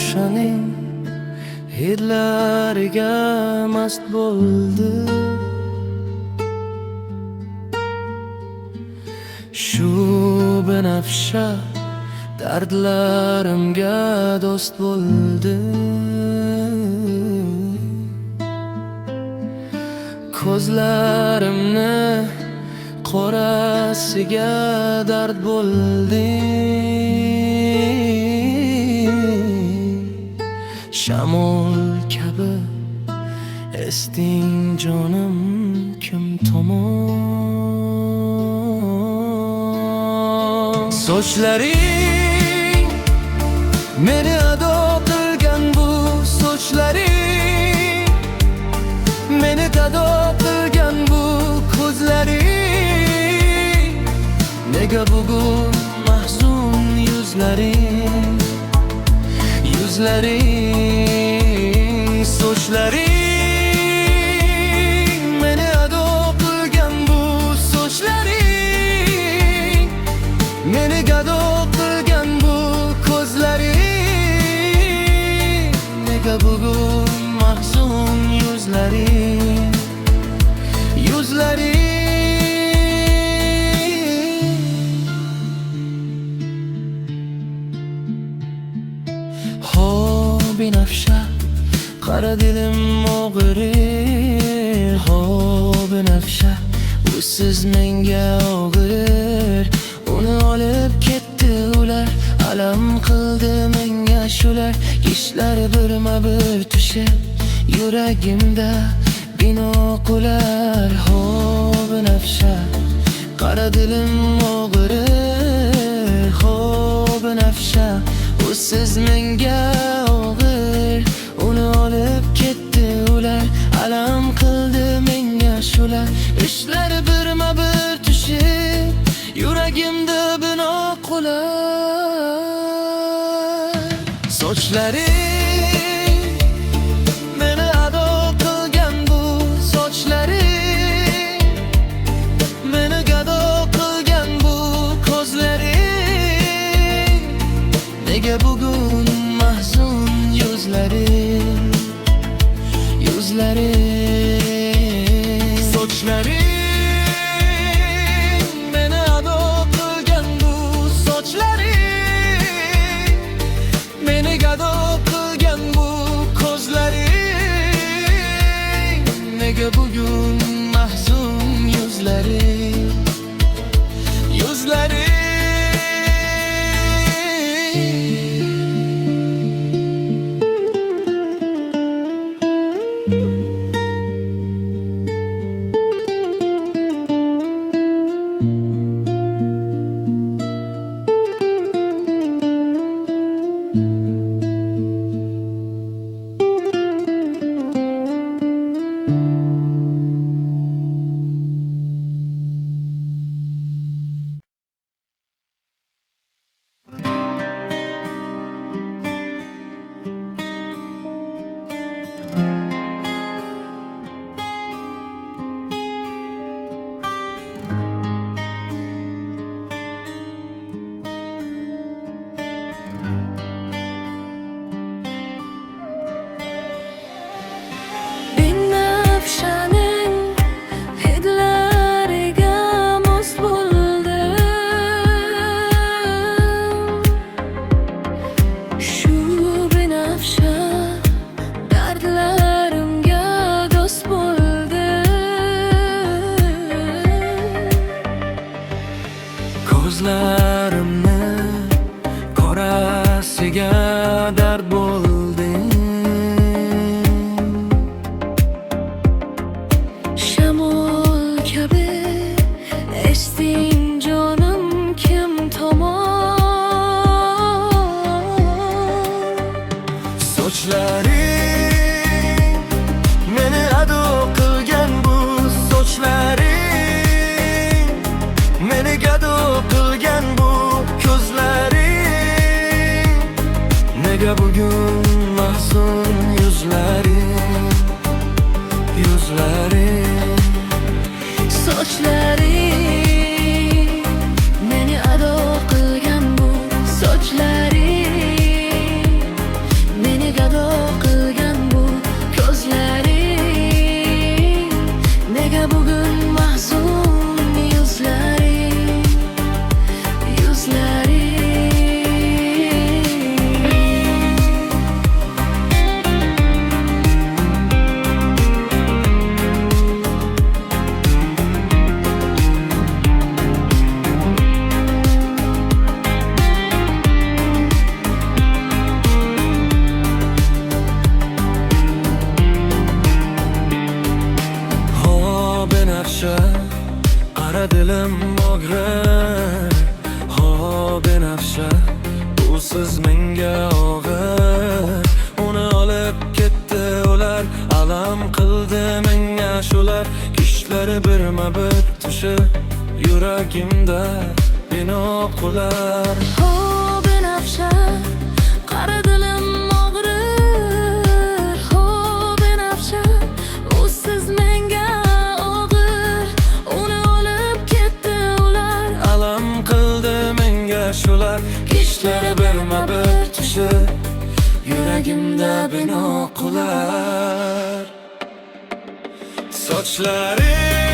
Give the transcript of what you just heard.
binafshaning hidlariga mast bo'ldi. Shu binafsha dardlarimga do'st bo'ldi. Ko'zlarimni qorasiga dard bo'ldi. Shamol kabi esding jonim kim tomon. Sochlaring meni ado qilgan, bu sochlaring meni gado qilgan, bu ko'zlaring nega bugun mahzun yuzlaring, yuzlaring. Sochlaring meni ado qilgan, bu sochlaring meni gado qilgan, bu ko'zlaring nega bugun mahzun yuzlaring, yuzlaring. Ho binafsha qara dilim og'rir. Ho binafsha usiz menga og'rir. Uni olib ketdi ular, alam qildi menga shular. Ishlari birma-bir tushib yuragimda bino qilar. Ho binafsha qara dilim og'rir. Ho binafsha usiz menga og'ir. Uni olib ketdi ular, alam qildi menga shular. Ishlari birma-bir tushib yuragimda bino qilar. Sochlaring meni ado qilgan, bu sochlaring meni gado qilgan, bu ko'zlaring nega bugun mahzun yuzlaring, yuzlaring. Sochlaring meni ado qilgan, bu sochlaring meni gado qilgan, bu ko'zlaring nega bugun mahzun yuzlaring, yuzlaring. Ko'zlarimni qorasiga dard bo'ldi. Shamol kabi esding jonim kim tomon. Sochlaring meni ado qilgan, bu sochlaring meni gado qilgan, bu ko'zlaring qara dilim og'rir. Ho benafsha, usiz menga og'ir. Uni olib ketdi ular, alam qildi menga shular. Kishlari birma-bir tushib yuragimda binoqlar. Ho benafsha, qara dilim og'rir. Ho benafsha, usiz menga og'ir. Uni olib ketdi ular, Alam qildi menga shular. Kishlari birma-bir tushib yuragimda binoqlar. Sochlari